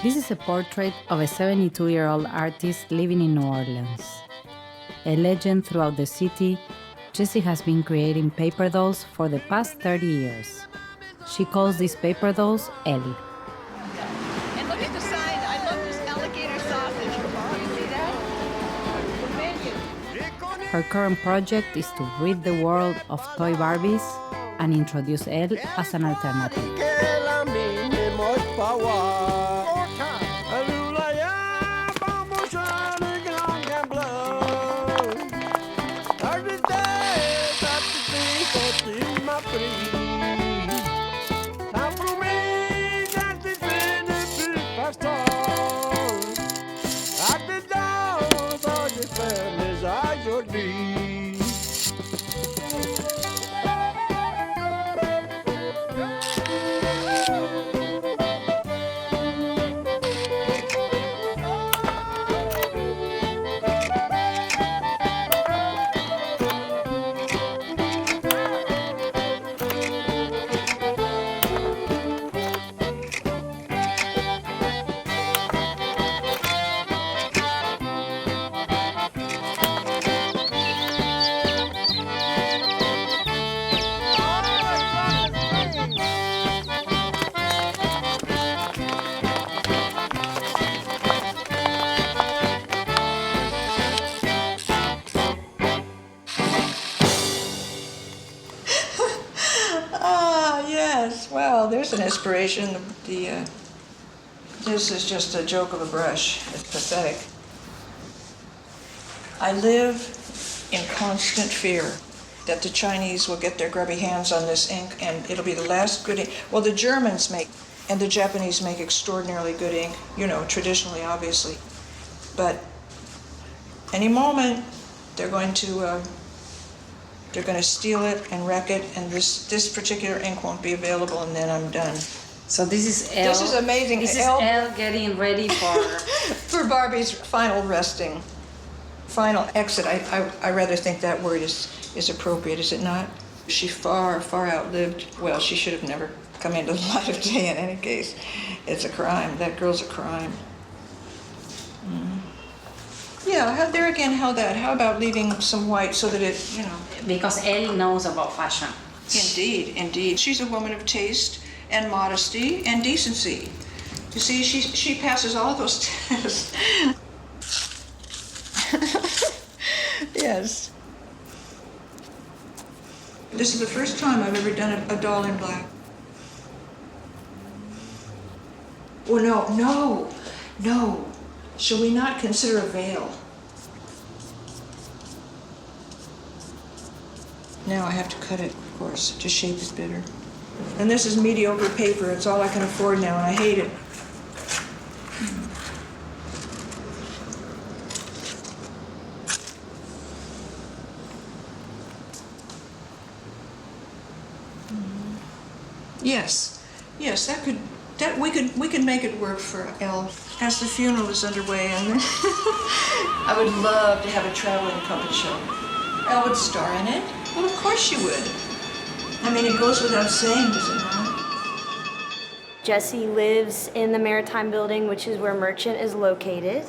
This is a portrait of a 72-year-old artist living in New Orleans. A legend throughout the city, Jessie has been creating paper dolls for the past 30 years. She calls these paper dolls Elle. And look at the sign. I love this alligator sausage. You see that? Thank you. Her current project is to rid the world of toy Barbies and introduce Elle as an alternative. Yes. Well, there's an inspiration. This is just a joke of a brush. It's pathetic. I live in constant fear that the Chinese will get their grubby hands on this ink and it'll be the last good ink. Well, the Germans make, and the Japanese make extraordinarily good ink, traditionally, obviously. But any moment, they're going to steal it and wreck it, and this particular ink won't be available, and then I'm done. So this is Elle. This is amazing. This is Elle getting ready for... for Barbie's final resting, final exit. I rather think that word is appropriate, is it not? She far, far outlived, well, she should have never come into the light of day in any case. It's a crime. That girl's a crime. Yeah, there again, how about leaving some white so that it, Because Elle knows about fashion. Indeed. She's a woman of taste and modesty and decency. You see, she passes all those tests. Yes. This is the first time I've ever done a doll in black. Oh, no. Shall we not consider a veil? Now I have to cut it, of course, to shape it better. And this is mediocre paper. It's all I can afford now, and I hate it. Yes, we could make it work for Elle. As the funeral is underway, and I would love to have a traveling puppet show. Elle would star in it. Well, of course she would. I mean, it goes without saying, does it not? Jessie lives in the Maritime Building, which is where Merchant is located.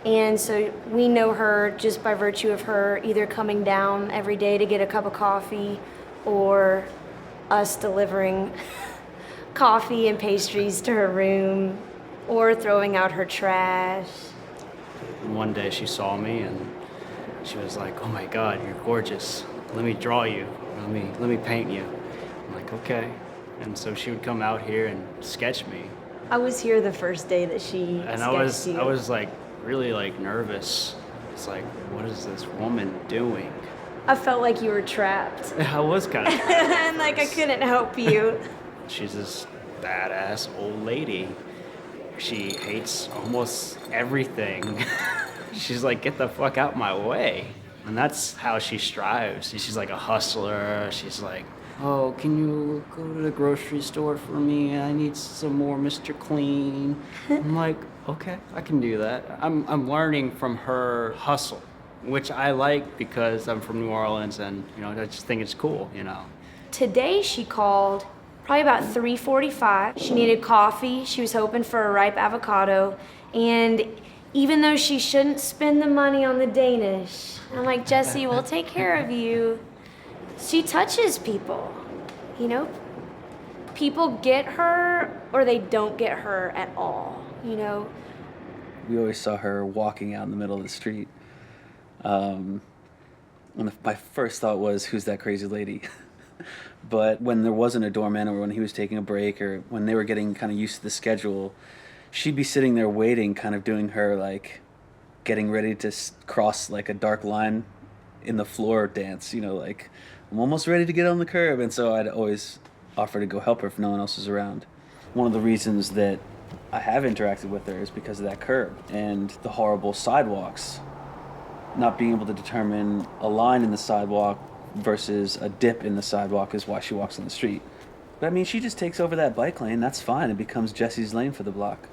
And so we know her just by virtue of her either coming down every day to get a cup of coffee or us delivering coffee and pastries to her room or throwing out her trash. One day she saw me and she was like, "Oh my God, you're gorgeous. Let me draw you. Let me paint you." I'm like, "Okay." And so she would come out here and sketch me. I was here the first day that she sketched you. I was like really like nervous. It's like, what is this woman doing? I felt like you were trapped. I was kind of And like I couldn't help you. She's this badass old lady. She hates almost everything. She's like, "Get the fuck out my way." And that's how she strives. She's like a hustler. She's like, "Oh, can you go to the grocery store for me? I need some more Mr. Clean." I'm like, "Okay, I can do that." I'm learning from her hustle, which I like because I'm from New Orleans and, I just think it's cool, Today she called probably about 3:45. She needed coffee. She was hoping for a ripe avocado. And even though she shouldn't spend the money on the Danish, I'm like, Jessie, we'll take care of you. She touches people, you know? People get her or they don't get her at all, you know? We always saw her walking out in the middle of the street. My first thought was, who's that crazy lady? But when there wasn't a doorman, or when he was taking a break, or when they were getting kind of used to the schedule, she'd be sitting there waiting, kind of doing her, like, getting ready to cross, like, a dark line in the floor dance, you know, like, I'm almost ready to get on the curb. And so I'd always offer to go help her if no one else was around. One of the reasons that I have interacted with her is because of that curb and the horrible sidewalks. Not being able to determine a line in the sidewalk versus a dip in the sidewalk is why she walks on the street. But I mean, she just takes over that bike lane, that's fine. It becomes Jessie's lane for the block.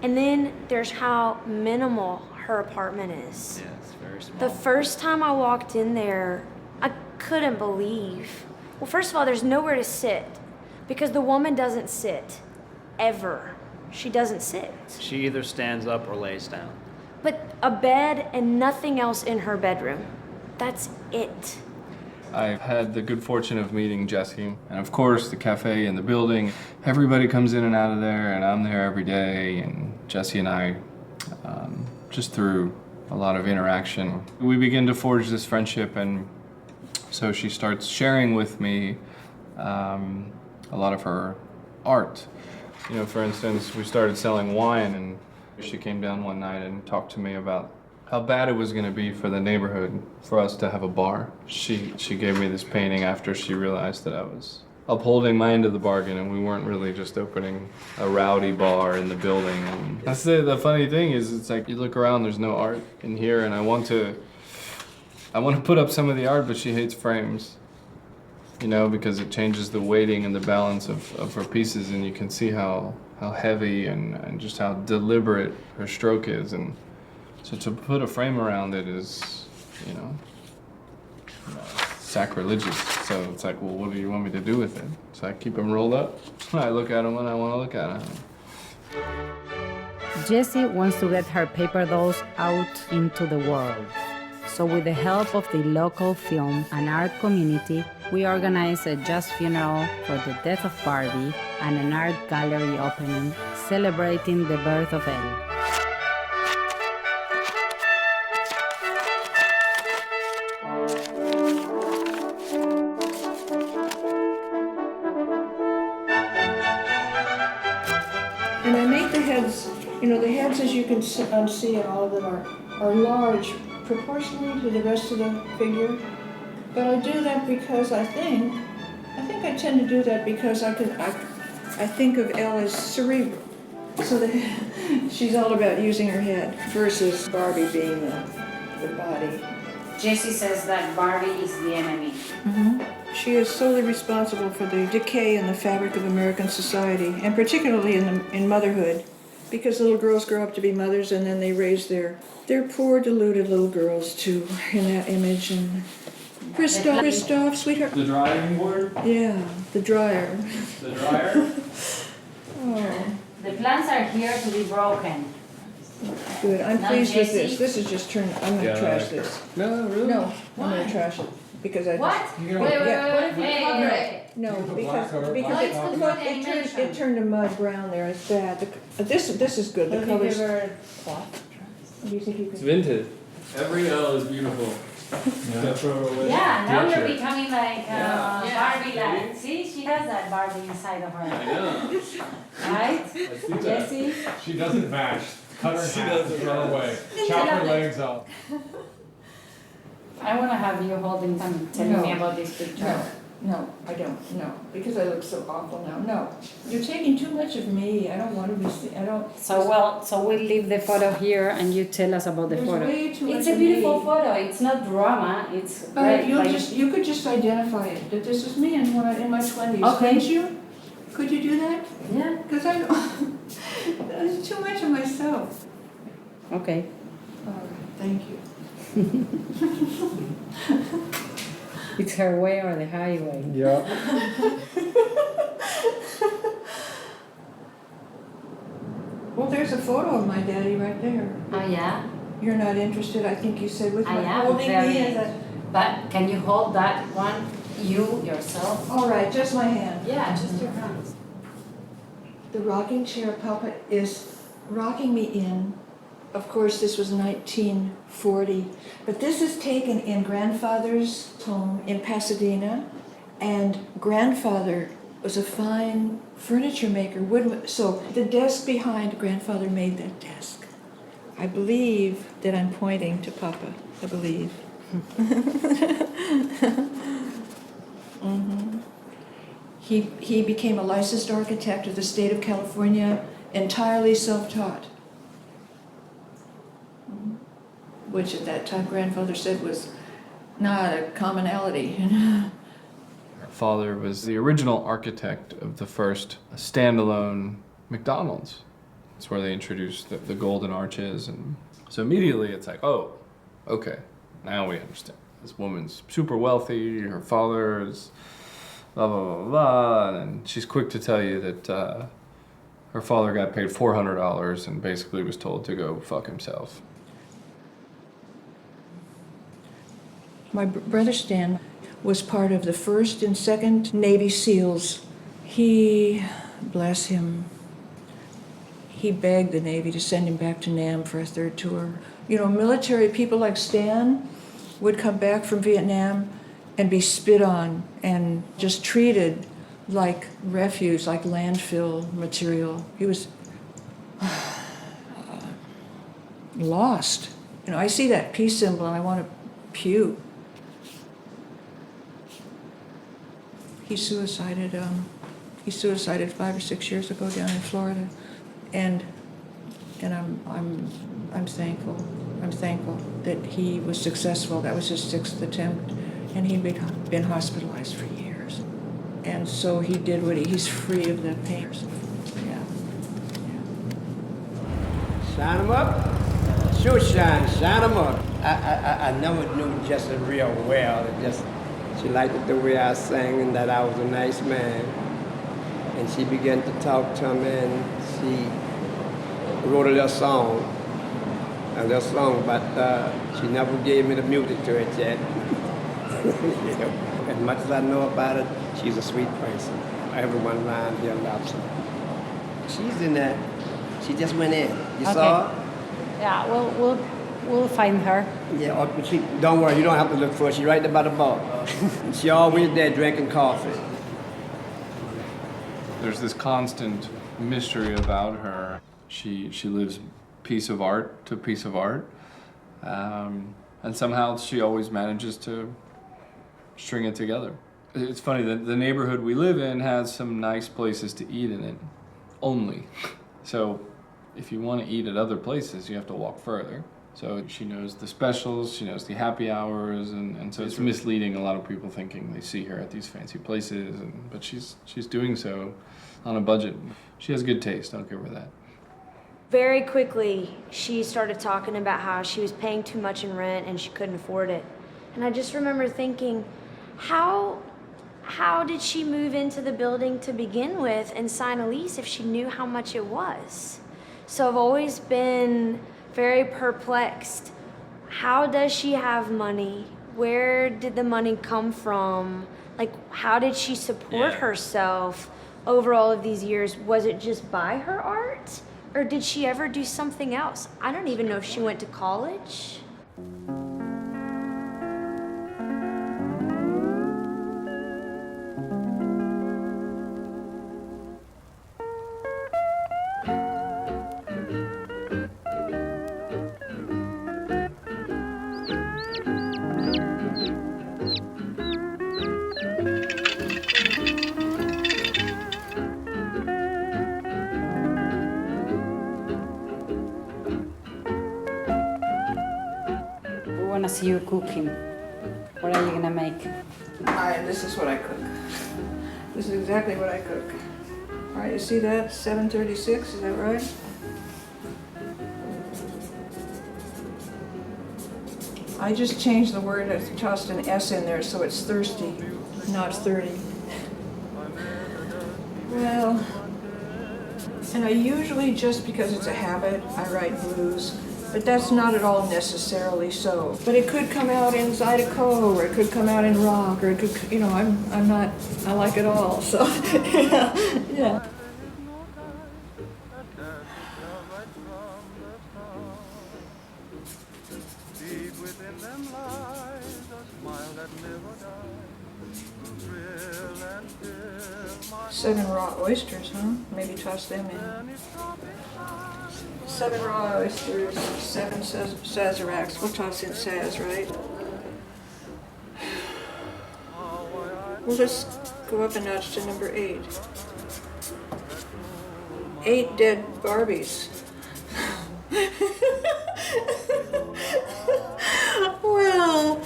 And then there's how minimal her apartment is. Yeah, it's very small. The first time I walked in there, I couldn't believe. Well, first of all, there's nowhere to sit because the woman doesn't sit ever. She doesn't sit. She either stands up or lays down. But a bed and nothing else in her bedroom. That's it. I've had the good fortune of meeting Jessie, and of course the cafe and the building. Everybody comes in and out of there, and I'm there every day, and Jessie and I, just through a lot of interaction, we begin to forge this friendship, and so she starts sharing with me a lot of her art. You know, for instance, we started selling wine, and she came down one night and talked to me about how bad it was going to be for the neighborhood for us to have a bar. She gave me this painting after she realized that I was upholding my end of the bargain, and we weren't really just opening a rowdy bar in the building. And that's the funny thing is, it's like you look around, there's no art in here, and I want to put up some of the art, but she hates frames. You know, because it changes the weighting and the balance of her pieces, and you can see how heavy and just how deliberate her stroke is. And so to put a frame around it is, you know, sacrilegious. So it's like, well, what do you want me to do with it? So I keep them rolled up. I look at them when I want to look at them. Jessie wants to get her paper dolls out into the world. So with the help of the local film and art community, we organized a just funeral for the death of Barbie and an art gallery opening celebrating the birth of Elle. And I make the heads, you know, the heads, as you can see, and all of them are large proportionally to the rest of the figure. But I do that because I think I tend to do that because I think of Elle as cerebral. So that she's all about using her head versus Barbie being the body. Jessie says that Barbie is the enemy. Mm-hmm. She is solely responsible for the decay in the fabric of American society, and particularly in motherhood, because little girls grow up to be mothers and then they raise their poor, deluded little girls to in that image. And Christoph, sweetheart. The drying board? Yeah, the dryer. The dryer? Oh, The plants are here to be broken. good. I'm Now, pleased with Jessie? this. This is just turned. I'm going to Yeah, trash like this. No, really? No, I'm going to trash it because I. What? You're Wait, gonna- wait, Yeah. wait, wait, wait, No, wait. no, You put because black over because black. it, Oh, it's look, good it turned dimension. it turned to mud brown there. It's bad. This is good. The colors. Do you think you It's can? vintage. Every L is beautiful. Yeah, now you're Future. becoming like Yeah. Barbie like. See, she has that Barbie inside of I her. know. Right? I see that. Jessie? She doesn't match. Cut her in She half, doesn't run match. away. Chop her legs off. I want to have you holding them telling me about this picture. No, I don't. No, because I look so awful now. No, you're taking too much of me. I don't want to be. I don't. So we'll leave the photo here and you tell us about the There's photo. way too much It's a of beautiful me. photo. It's not drama. It's But like, you could just identify it that this is me in my 20s. Okay. Couldn't you? Could you do that? yeah. Because I there's too much of myself. Okay. All right, thank you. It's her way or the highway. Yeah. photo of my daddy right there. Oh, yeah? You're not interested, I think you said, with I my am holding very. me as a... But can you hold that one, you, yourself? All right, just my hand. Yeah, just your hands. The rocking chair Papa is rocking me in. Of course, this was 1940, but this is taken in grandfather's home in Pasadena, and grandfather was a fine furniture maker. So the desk behind, grandfather made that desk. I believe that I'm pointing to Papa, I believe. Mm-hmm. He became a licensed architect of the state of California, entirely self-taught. Which at that time grandfather said was not a commonality. Her father was the original architect of the first standalone McDonald's. That's where they introduced the golden arches, and so immediately it's like, oh, okay, now we understand. This woman's super wealthy, her father is blah, blah, blah, blah, and she's quick to tell you that her father got paid $400 and basically was told to go fuck himself. My brother Stan was part of the 1st and 2nd Navy SEALs. He, bless him, he begged the Navy to send him back to Nam for a 3rd tour. You know, military people like Stan would come back from Vietnam and be spit on and just treated like refuse, like landfill material. He was lost. You know, I see that peace symbol and I want to puke. He suicided 5 or 6 years ago down in Florida, and I'm thankful. I'm thankful that he was successful. That was his 6th attempt, and he'd been hospitalized for years, and so he did what he's free of the pain. Yeah. Shine 'em up. Sure shine 'em up. I never knew Jessie real well. She liked it the way I sang and that I was a nice man. And she began to talk to me, and she wrote a little song. But she never gave me the music to it yet. Yeah. As much as I know about it, she's a sweet person. Everyone around here loves her. She's in there. She just went in. You saw her? Yeah, we'll find her. Yeah, don't worry, you don't have to look for her. She's right there by the bar. She always there drinking coffee. There's this constant mystery about her. She lives piece of art to piece of art. And somehow she always manages to string it together. It's funny that the neighborhood we live in has some nice places to eat in it, only. So if you want to eat at other places, you have to walk further. So she knows the specials, she knows the happy hours, and so it's misleading a lot of people thinking they see her at these fancy places, but she's doing so on a budget. She has good taste, I'll give her that. Very quickly, she started talking about how she was paying too much in rent and she couldn't afford it. And I just remember thinking, how did she move into the building to begin with and sign a lease if she knew how much it was? So I've always been very perplexed. How does she have money? Where did the money come from? Like, how did she support herself over all of these years? Was it just by her art? Or did she ever do something else? I don't even know if she went to college. I want to see you cooking. What are you gonna make? This is what I cook. This is exactly what I cook. All right, you see that? 736, is that right? I just changed the word, I tossed an S in there so it's thirsty, not 30. Well, And I usually, just because it's a habit, I write blues, but that's not at all necessarily so. But it could come out in Zydeco, or it could come out in rock, or it could, you know, I'm not, I like it all, so, yeah. Seven raw oysters, huh? Maybe toss them in. 7 raw oysters, 7 Sazeracs. We'll toss in Saz, right? Well, let's go up a notch to number 8. 8 dead Barbies. Well,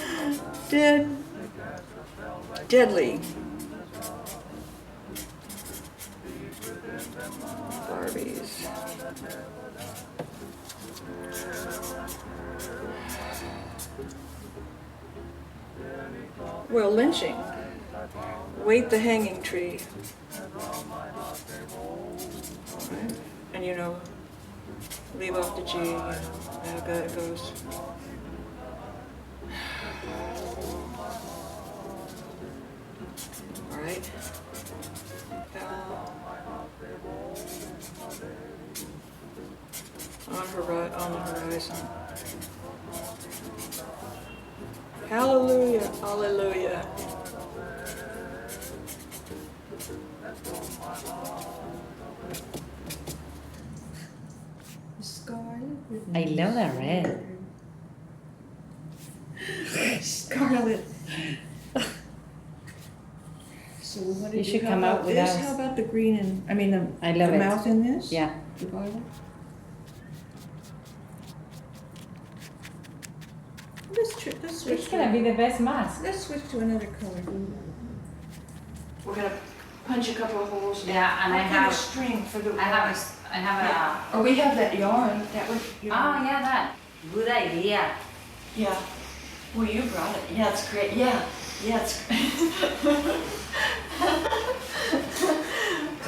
deadly Barbies. Well, lynching. Wait the hanging tree. Right. And you know, leave off the G, you know, how it goes. All right. On the horizon. Hallelujah, hallelujah. I love that red. Scarlet. So what did You should how come about out with this? us. How about the green and, I mean, I love the it. mouth in this? Yeah. The violet? Let's switch It's gonna be the best mask. Let's switch to another color. We're gonna punch a couple of holes. Yeah, and I I'll have- get a string for the. I have Or we have that yarn, that would, you know. Oh yeah, that. Good idea. Yeah. Well, you brought it. Yeah, it's great. Yeah, it's.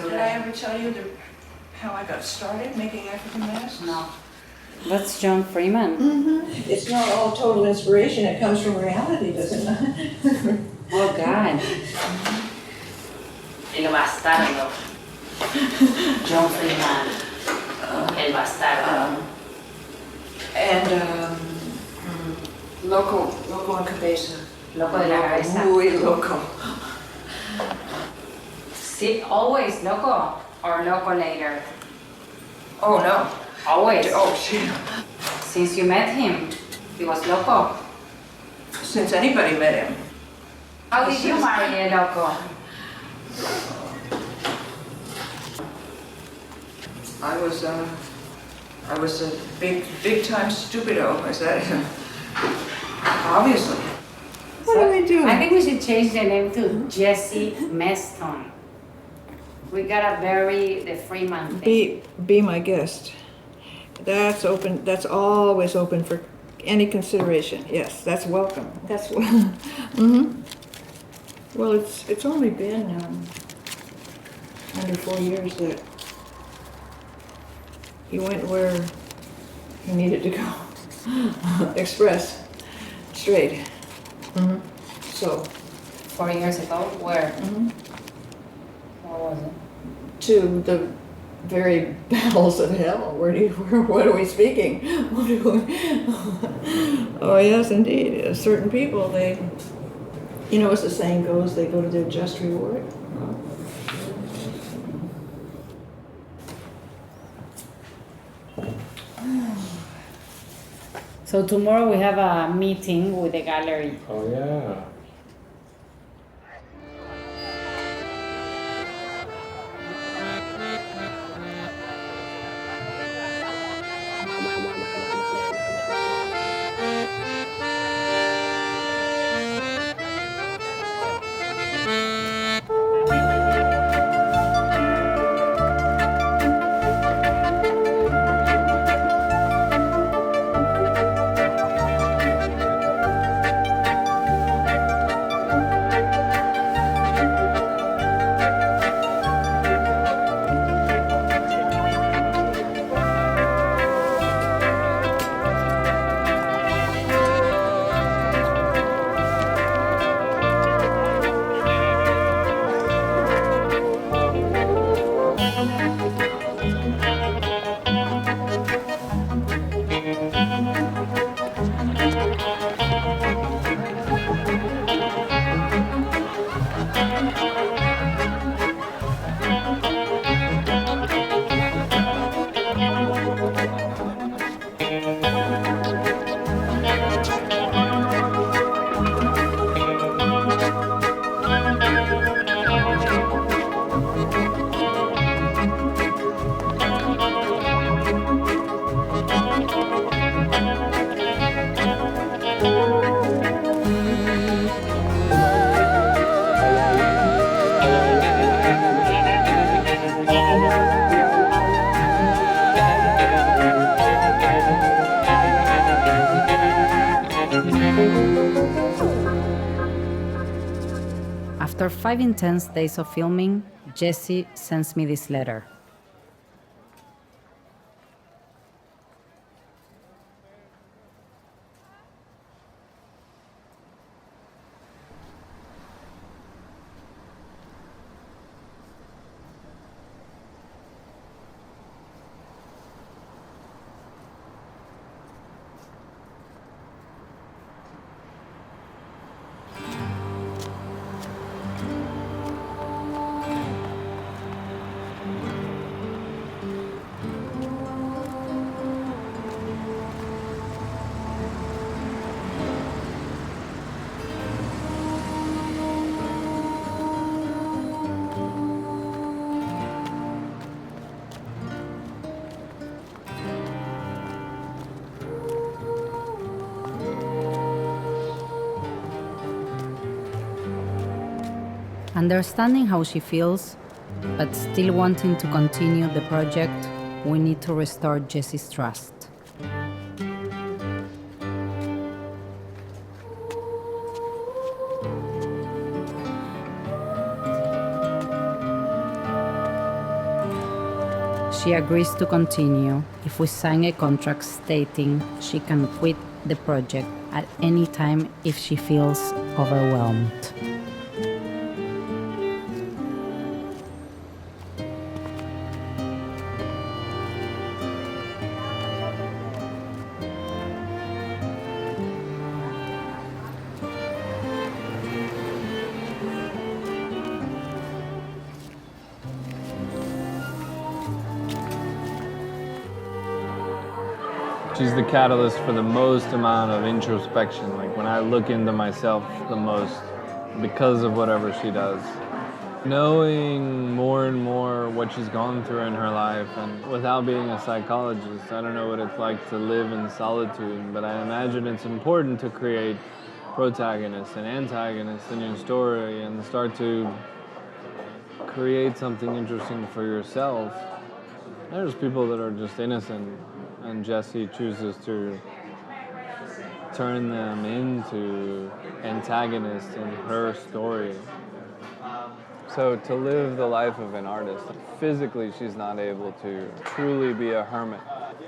Did I ever tell you how I got started making African masks? No. That's John Freeman. Mm-hmm. It's not all total inspiration. It comes from reality, doesn't it? Oh God. El bastardo. John Freeman. El bastardo. And loco en cabeza. Loco de la cabeza. Muy loco. Sí, always loco or loco later. Oh no. Always. Oh shit. Since you met him, he was loco. Since anybody met him. How did you marry a loco? I was a big time stupido. Is that obviously? What are we doing? I think we should change the name to Jessie Meston. We gotta bury the Freeman thing. Be my guest. That's open. That's always open for any consideration. Yes, that's welcome. That's mm-hmm. Well, it's only been under 4 years that he went where he needed to go. Express, straight. Mm-hmm. So. 4 years ago, where? Mm-hmm. Where was it? To the very bowels of hell. What are we speaking? Oh yes, indeed. Certain people, they, you know, as the saying goes, they go to their just reward. So tomorrow we have a meeting with the gallery. Oh yeah. After 5 intense days of filming, Jessie sends me this letter. Understanding how she feels, but still wanting to continue the project, we need to restore Jessie's trust. She agrees to continue if we sign a contract stating she can quit the project at any time if she feels overwhelmed. She's the catalyst for the most amount of introspection. Like when I look into myself the most because of whatever she does. Knowing more and more what she's gone through in her life, and without being a psychologist, I don't know what it's like to live in solitude, but I imagine it's important to create protagonists and antagonists in your story and start to create something interesting for yourself. There's people that are just innocent, and Jessie chooses to turn them into antagonists in her story. So to live the life of an artist, physically she's not able to truly be a hermit.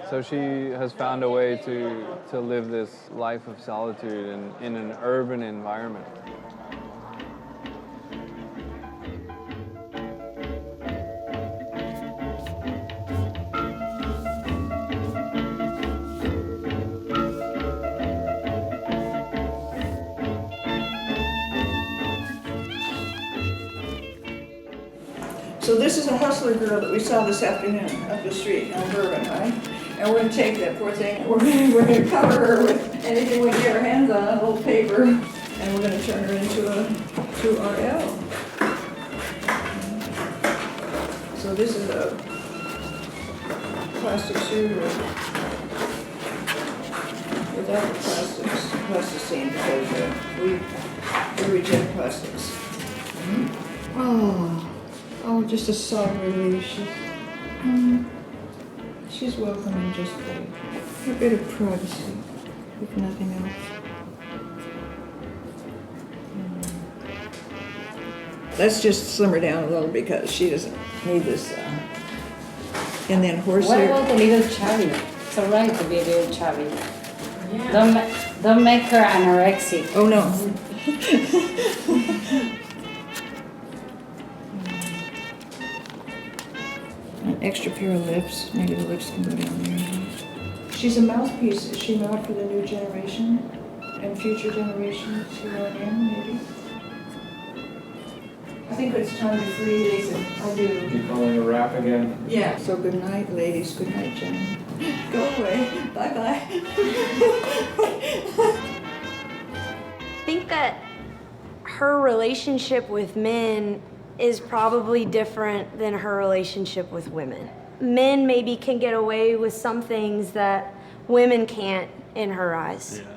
So she has found a way to live this life of solitude in an urban environment. So this is a hustler girl that we saw this afternoon up the street on Bourbon, right? And we're gonna take that poor thing, we're gonna cover her with anything we can get our hands on, old paper, and we're gonna turn her into a true RL. So this is a plastic suit without the plasticine because we reject plastics. Oh, just a sigh of relief. She's welcoming just a bit of privacy, if nothing else. Let's just slim her down a little because she doesn't need this. And then What horsehair. about the little chubby? It's alright to be a little chubby. Yeah. Don't make her anorexic. Oh no. An extra pair of lips. Maybe the lips can go down there. She's a mouthpiece. Is she not for the new generation and future generations who are in, maybe? I think it's time to free Jason. I do. You calling a rap again? Yeah. So good night, ladies. Good night, gentlemen. Go away. Bye-bye. I think that her relationship with men is probably different than her relationship with women. Men maybe can get away with some things that women can't in her eyes. Yeah.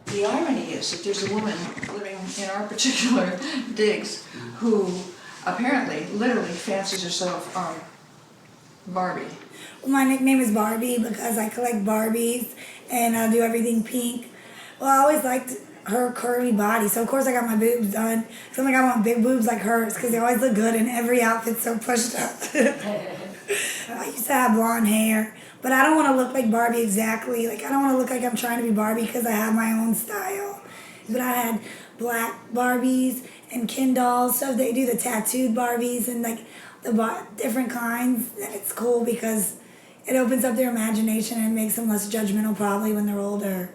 The irony is that there's a woman living in our particular digs who apparently literally fancies herself on Barbie. Well, my nickname is Barbie because I collect Barbies and I do everything pink. Well, I always liked her curvy body. So of course I got my boobs done. So I'm like, I want big boobs like hers because they always look good and every outfit's so pushed up. I used to have blonde hair, but I don't want to look like Barbie exactly. Like I don't want to look like I'm trying to be Barbie because I have my own style. But I had black Barbies and Ken dolls, so they do the tattooed Barbies and like the different kinds. And it's cool because it opens up their imagination and makes them less judgmental probably when they're older.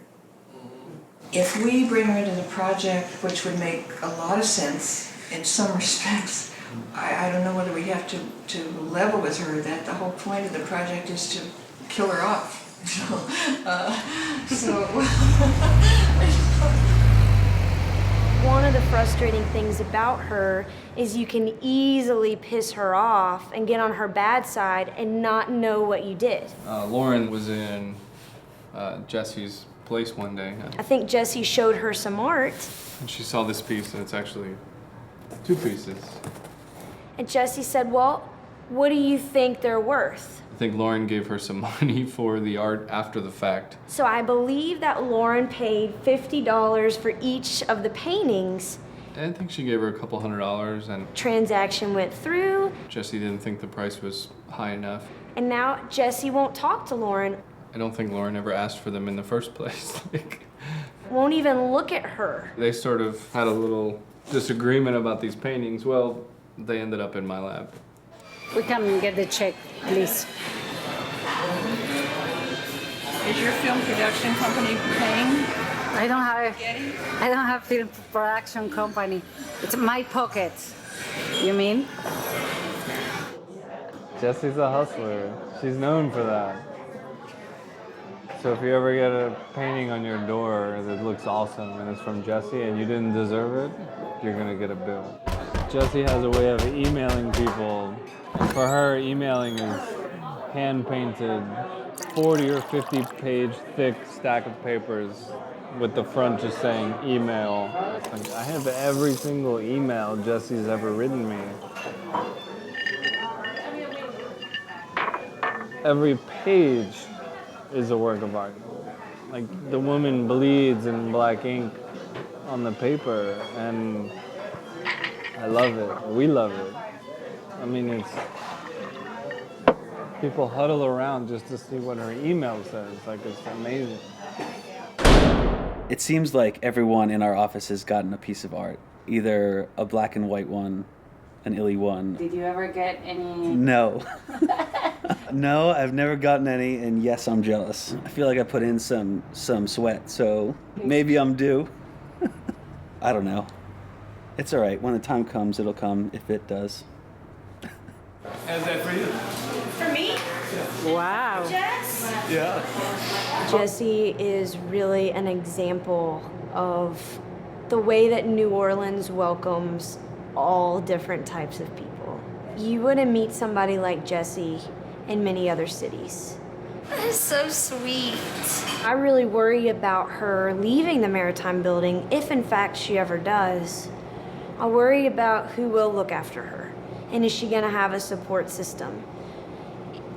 If we bring her into the project, which would make a lot of sense in some respects, I don't know whether we have to level with her that the whole point of the project is to kill her off. One of the frustrating things about her is you can easily piss her off and get on her bad side and not know what you did. Lauren was in Jesse's place one day. I think Jesse showed her some art. And she saw this piece, and it's actually 2 pieces. And Jesse said, well, what do you think they're worth? I think Lauren gave her some money for the art after the fact. So I believe that Lauren paid $50 for each of the paintings. I think she gave her a couple $100, and Transaction went through, Jesse didn't think the price was high enough. and now Jesse won't talk to Lauren, I don't think Lauren ever asked for them in the first place. won't even look at her. They sort of had a little disagreement about these paintings. Well, they ended up in my lab. We can get the check, please. Is your film production company paying? I don't have film production company. It's my pocket. You mean? Jessie's a hustler. She's known for that. So if you ever get a painting on your door that looks awesome and it's from Jessie and you didn't deserve it, you're gonna get a bill. Jessie has a way of emailing people. For her, emailing is hand-painted 40 or 50 page thick stack of papers with the front just saying email. Like, I have every single email Jessie's ever written me. Every page is a work of art. Like the woman bleeds in black ink on the paper, and I love it. We love it. I mean, it's people huddle around just to see what her email says. Like, it's amazing. It seems like everyone in our office has gotten a piece of art, either a black and white one, an illy one. Did you ever get any? No. No, I've never gotten any, and yes, I'm jealous. I feel like I put in some sweat, so maybe I'm due. I don't know. It's all right. When the time comes, it'll come, if it does. How's that for you? For me? Wow. Jess? Yeah. Jesse is really an example of the way that New Orleans welcomes all different types of people. You wouldn't meet somebody like Jesse in many other cities. That is so sweet. I really worry about her leaving the Maritime Building, if in fact she ever does. I worry about who will look after her. And is she gonna have a support system?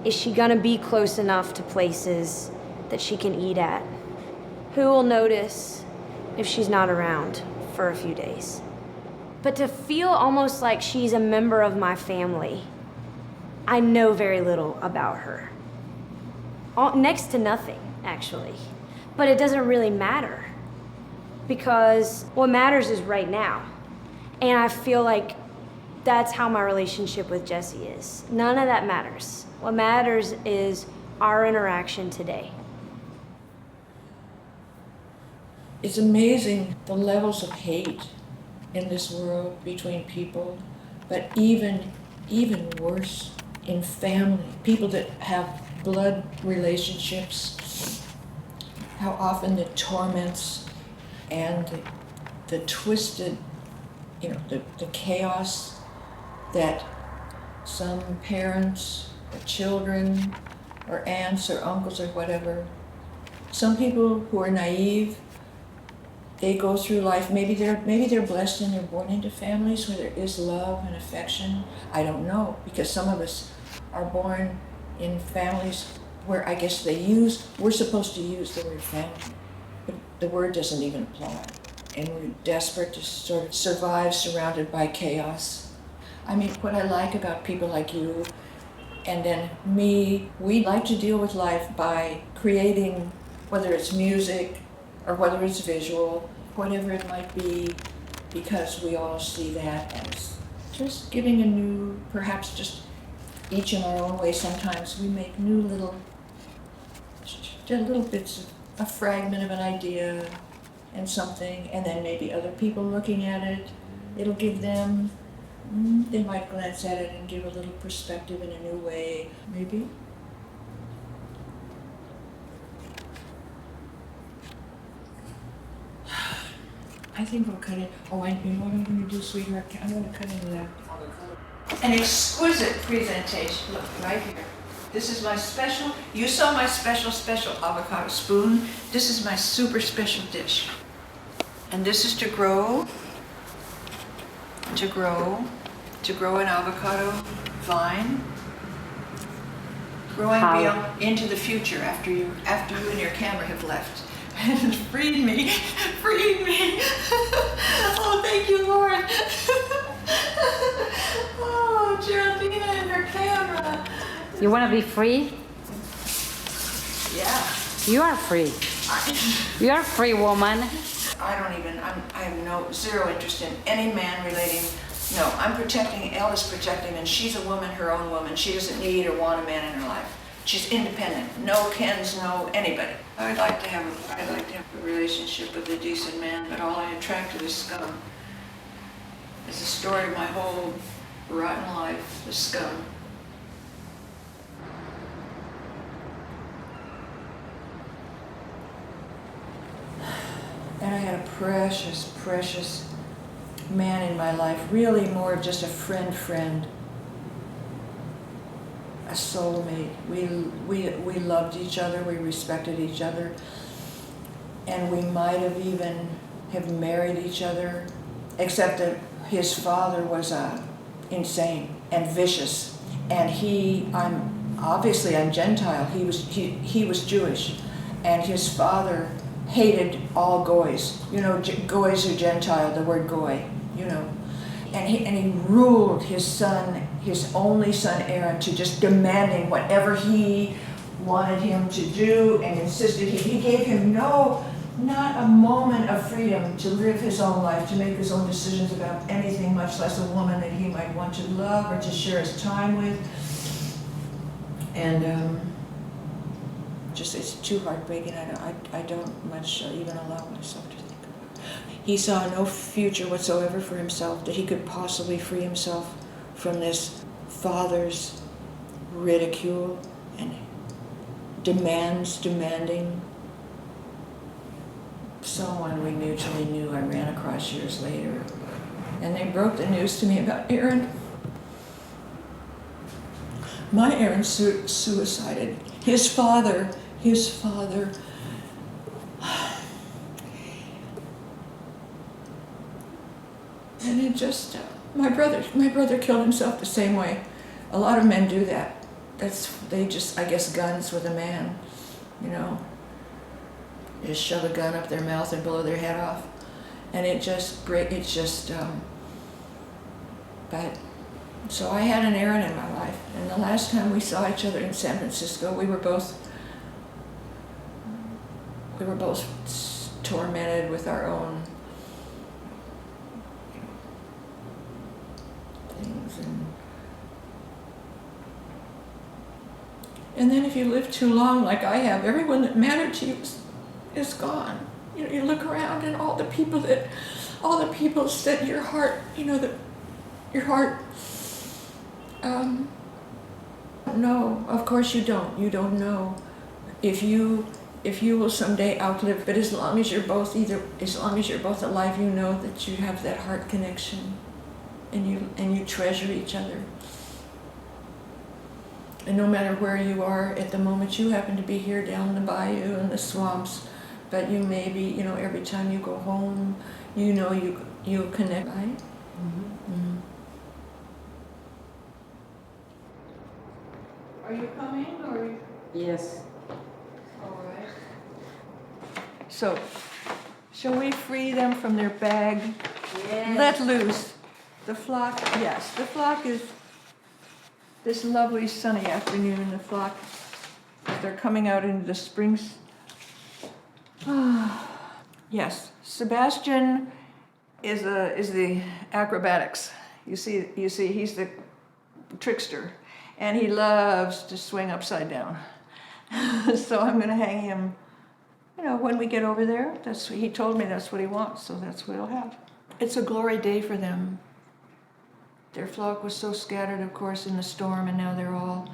Is she gonna be close enough to places that she can eat at? Who will notice if she's not around for a few days? But to feel almost like she's a member of my family, I know very little about her. Next to nothing, actually. But it doesn't really matter, because what matters is right now. And I feel like that's how my relationship with Jesse is. None of that matters. What matters is our interaction today. It's amazing the levels of hate in this world between people, but even worse in family, people that have blood relationships, how often the torments and the twisted, the chaos that some parents or children or aunts or uncles or whatever, some people who are naive, they go through life, maybe they're blessed and they're born into families where there is love and affection. I don't know, because some of us are born in families where I guess we're supposed to use the word family, but the word doesn't even apply. and we're desperate to sort of survive surrounded by chaos. I mean, what I like about people like you and then me, we like to deal with life by creating, whether it's music or whether it's visual, whatever it might be, because we all see that as just giving a new, perhaps just each in our own way. Sometimes we make new little bits of a fragment of an idea and something, and then maybe other people looking at it, it'll give them, they might glance at it and give a little perspective in a new way, maybe. I think we'll cut it. Oh, and you know what I'm going to do, sweetheart? I'm going to cut into that. An exquisite presentation. Look, right here. This is my special, you saw my special avocado spoon. This is my super special dish. And this is to grow an avocado vine, growing beyond into the future after you and your camera have left. And freed me. Oh, thank you, Lord. Oh, Geraldina and her camera. You want to be free? Yeah. You are free. You are a free woman. I have zero interest in any man relating. No, I'm protecting, Elle is protecting, and she's a woman, her own woman. She doesn't need or want a man in her life. She's independent. No Kens, no anybody. I'd like to have a relationship with a decent man, but all I attract to is scum. It's the story of my whole rotten life, the scum. And I had a precious, precious man in my life, really more of just a friend, a soulmate. We loved each other, we respected each other, and we might have even have married each other, except that his father was insane and vicious, and I'm Gentile. He was Jewish, and his father hated all goys. You know, goys are Gentile, the word goy, you know. And he ruled his son, his only son Aaron, to just demanding whatever he wanted him to do, and insisted he gave him not a moment of freedom to live his own life, to make his own decisions about anything, much less a woman that he might want to love or to share his time with. And just, it's too heartbreaking. I don't much even allow myself to think about it. He saw no future whatsoever for himself, that he could possibly free himself from this father's ridicule and demanding. Someone we mutually knew I ran across years later, and they broke the news to me about Aaron. My Aaron suicided. His father, and it just, my brother killed himself the same way. A lot of men do that. They just, I guess, guns with a man, you know. Just shove a gun up their mouth and blow their head off. And but, so I had an Aaron in my life, and the last time we saw each other in San Francisco, we were both tormented with our own things. And then if you live too long, like I have, everyone that mattered to you is gone. You know, you look around and all the people set your heart, you know, that your heart. No, of course you don't. You don't know if you will someday outlive. But as long as you're both alive, you know that you have that heart connection, and you treasure each other. And no matter where you are at the moment, you happen to be here down the bayou in the swamps, but you may be, you know, every time you go home, you know, you connect, right? Mm-hmm. Mm-hmm. Are you coming, or? Yes. All right. So Shall we free them from their bag? Yes. Let loose. The flock, yes, the flock is this lovely sunny afternoon. The flock, as they're coming out into the springs. Yes, Sebastian is the acrobatics. You see, he's the trickster, and he loves to swing upside down. So I'm going to hang him. You know, when we get over there, he told me that's what he wants, so that's what he'll have. It's a glory day for them. Their flock was so scattered, of course, in the storm, and now they're all.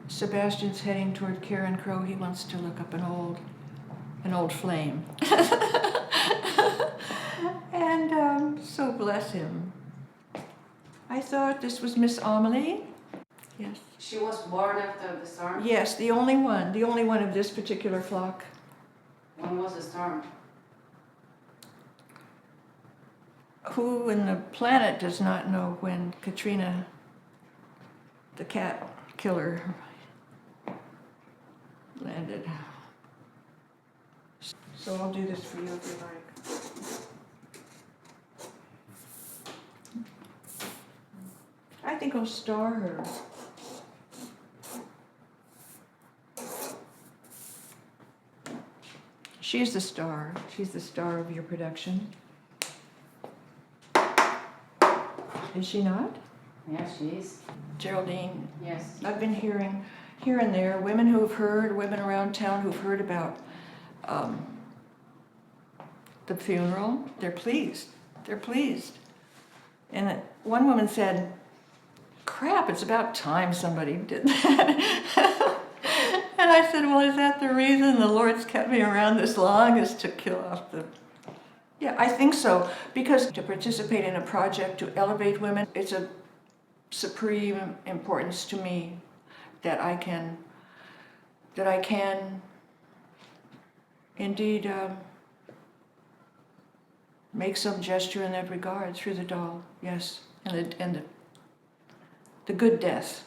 Sebastian's heading toward Karen Crow. He wants to look up an old flame. And so bless him. I thought this was Miss Amelie. Yes. She was born after the storm? Yes, the only one of this particular flock. When was the storm? Who in the planet does not know when Katrina, the cat killer, landed? So I'll do this for you if you like. I think I'll star her. She's the star. She's the star of your production. Is she not? Yes, she is. Geraldine. Yes. I've been hearing here and there, women who've heard, women around town who've heard about the funeral. They're pleased. They're pleased. And one woman said, crap, it's about time somebody did that. And I said, well, is that the reason the Lord's kept me around this long, is to kill off the... Yeah, I think so, because to participate in a project to elevate women, it's of supreme importance to me that I can indeed make some gesture in that regard through the doll, yes, and the good death.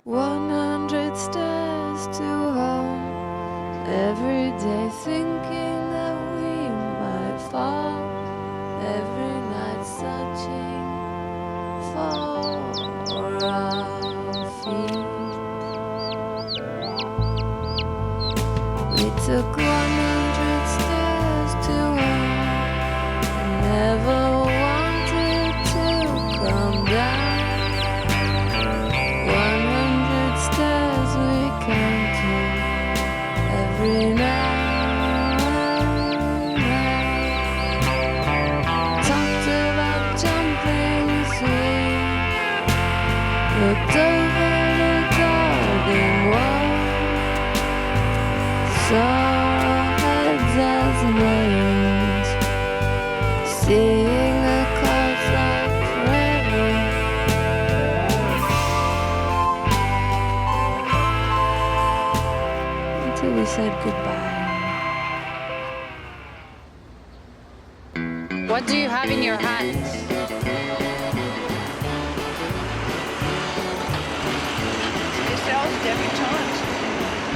100 stairs to home, every day thinking that we might fall, every night searching for our feet. We took 100 stairs to home, and never wanted to come down. 100 stairs we came to every night. Talked about jumping through, looked over the garden wall, saw our heads as millions, seeing the clouds like forever. Until we said goodbye. What do you have in your hands? Giselle's debutante.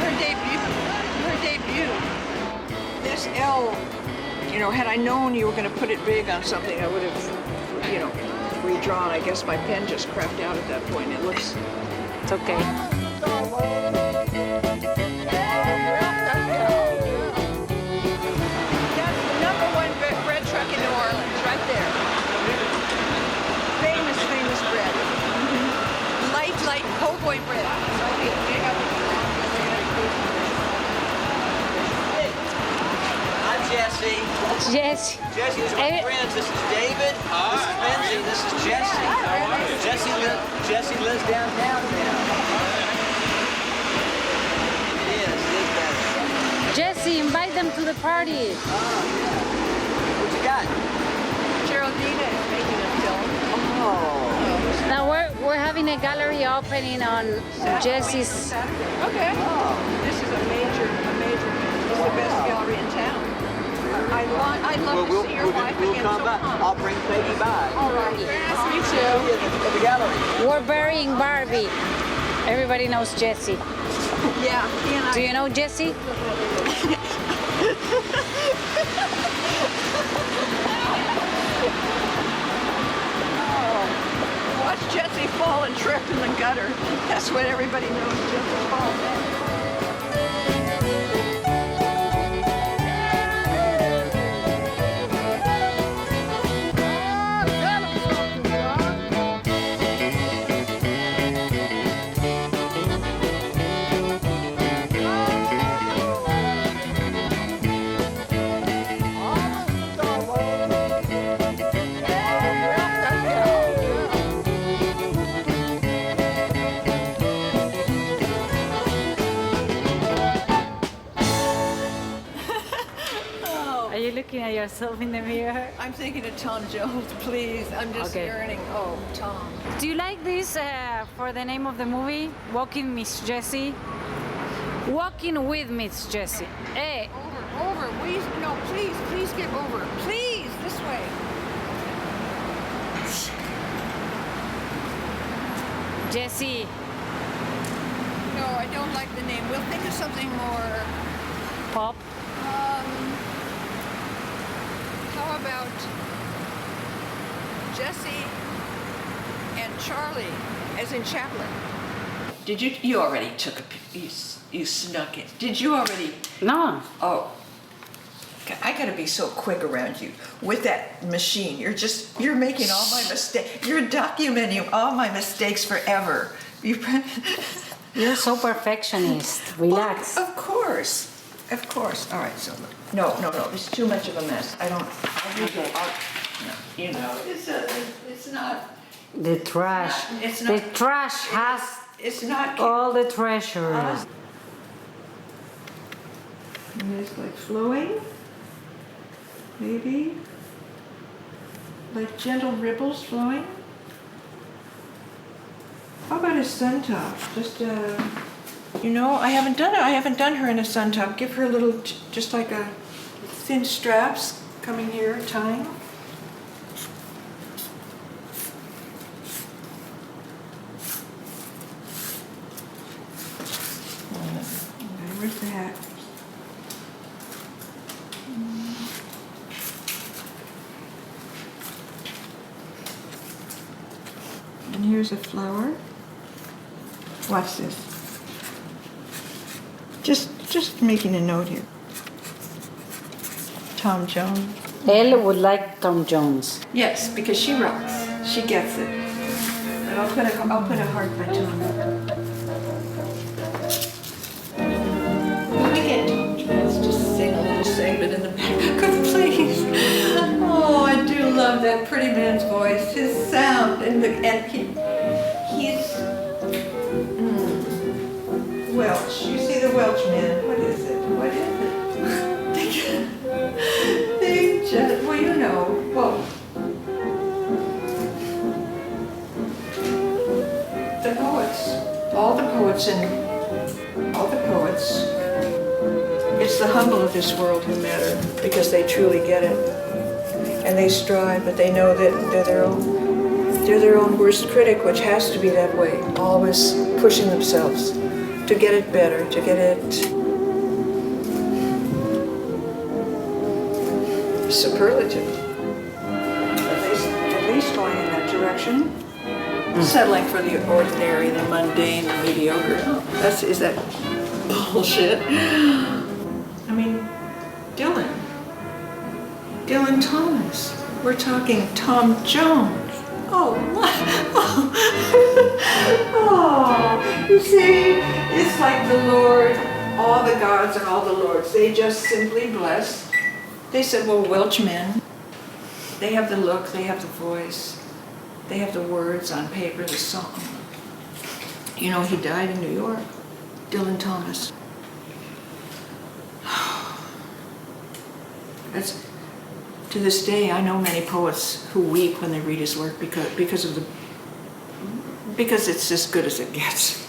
Her debut. This Elle, you know, had I known you were going to put it big on something, I would have, you know, redrawn. I guess my pen just crapped out at that point. It looks... It's okay. That's the #1 bread truck in New Orleans, right there. Famous bread. Light po' boy bread. I'm Jesse. Yes. Jesse, these are my friends. This is David. This is Lindsay. This is Jesse. Jesse lives downtown now. It is better. Jesse, invite them to the party. Oh, yeah. What you got? Geraldine is making a film. Oh. Now we're having a gallery opening on Jesse's. Okay. This is a major. It's the best gallery in town. I'd love to see your wife We'll again. come by. I'll bring Peggy by. All right. Nice to meet you. At the gallery. We're burying Barbie. Everybody knows Jesse. Yeah, he and I. Do you know Jesse? Watch Jesse fall and trip in the gutter. That's what everybody knows Jesse falls. Are you looking at yourself in the mirror? I'm thinking of Tom Jones, please. I'm just Okay. yearning. Oh, Tom. Do you like this for the name of the movie? Walking Miss Jessie? Walking with Miss Jessie. Hey, Over. Please, no, please get over. Please, this way. Jessie. No, I don't like the name. We'll think of something more. Pop. How about Jesse and Charlie, as in Chaplin? Did you already took a you snuck it. Did you already? No. Oh. I gotta be so quick around you with that machine. You're making all my mistakes. You're documenting all my mistakes forever. You're so perfectionist. Relax. Of course. All right, so no. It's too much of a mess. I don't. You know, it's not. The trash. It's The not. trash has It's not. all the treasures. And it's like flowing, maybe, like gentle ripples flowing. How about a sun top? Just I haven't done it. I haven't done her in a sun top. Give her a little, just like a thin straps coming here, tying. Where's the hat? And here's a flower. Watch this. Just making a note here. Tom Jones. Elle would like Tom Jones. Yes, because she rocks. She gets it. But I'll put a heart by Tom. Let me get Tom Jones. Just sing a little segment in the back. Good, please. Oh, I do love that pretty man's voice. His sound and he's Welsh. You see the Welsh man. What is it? They just, well, you know. Well, the poets, all the poets, it's the humble of this world who matter because they truly get it. And they strive, but they know that they're their own worst critic, which has to be that way, always pushing themselves to get it better, to get it superlative. At least going in that direction. Settling for the ordinary, the mundane, the mediocre. Is that bullshit? I mean, Dylan Thomas. We're talking Tom Jones. Oh, oh, you see, it's like the Lord, all the gods and all the lords, they just simply bless. They said, well, Welsh men, they have the look, they have the voice, they have the words on paper, the song. You know, he died in New York, Dylan Thomas. That's, to this day, I know many poets who weep when they read his work because it's as good as it gets.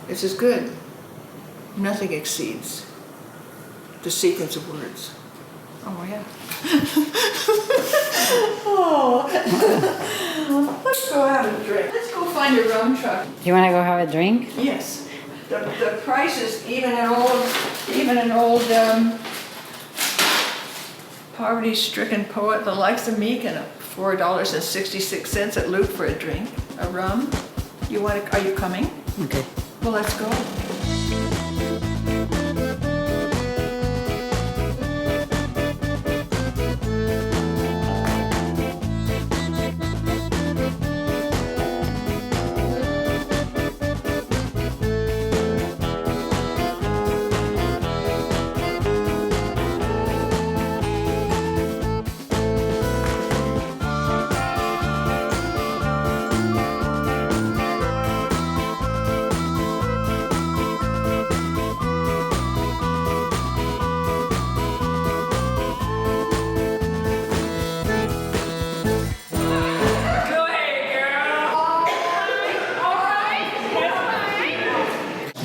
It's as good. Nothing exceeds the sequence of words. Oh yeah. Oh. Let's go have a drink. Let's go find a rum truck. You want to go have a drink? Yes. The prices, even an old poverty-stricken poet, the likes of me, can $4.66 at Loop for a drink, a rum. Are you coming? Okay. Well, let's go.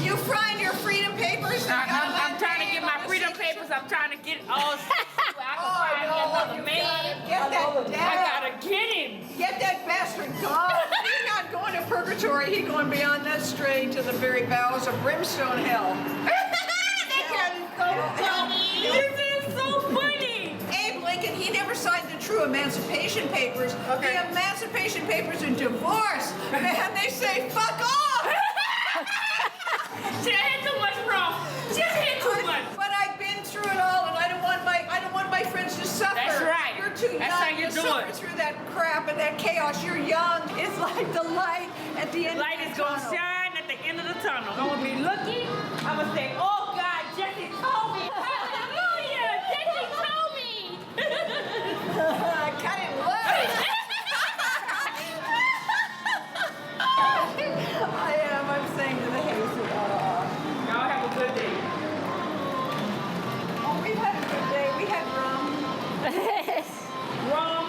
You frying your freedom papers? I'm trying to get my freedom papers. I'm trying to get all so I can find me another man. I gotta get him. Get that bastard gone. He's not going to purgatory. He's going beyond that straight to the very bowels of brimstone hell. This is so funny. Abe Lincoln, he never signed the true Emancipation Papers. Okay. The Emancipation Papers are divorce. Man, they say fuck off. She hit too much, bro. She hit too much. But I've been through it all, and I don't want my friends to suffer. That's right. You're too That's young how you to do suffer it. through that crap and that chaos. You're young. It's like the light at the end Light of is the gonna tunnel. shine at the end of the tunnel. I'm gonna be looking. I'm gonna say, oh God, Jesse told me. Hallelujah, Jesse told me. Cut it loose. I'm saying to the hazy. Y'all have a good day. Oh, we've had a good day. We had rum. Rum.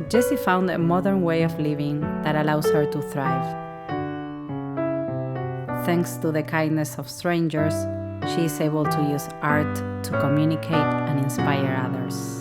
Jessie found a modern way of living that allows her to thrive. Thanks to the kindness of strangers, she is able to use art to communicate and inspire others.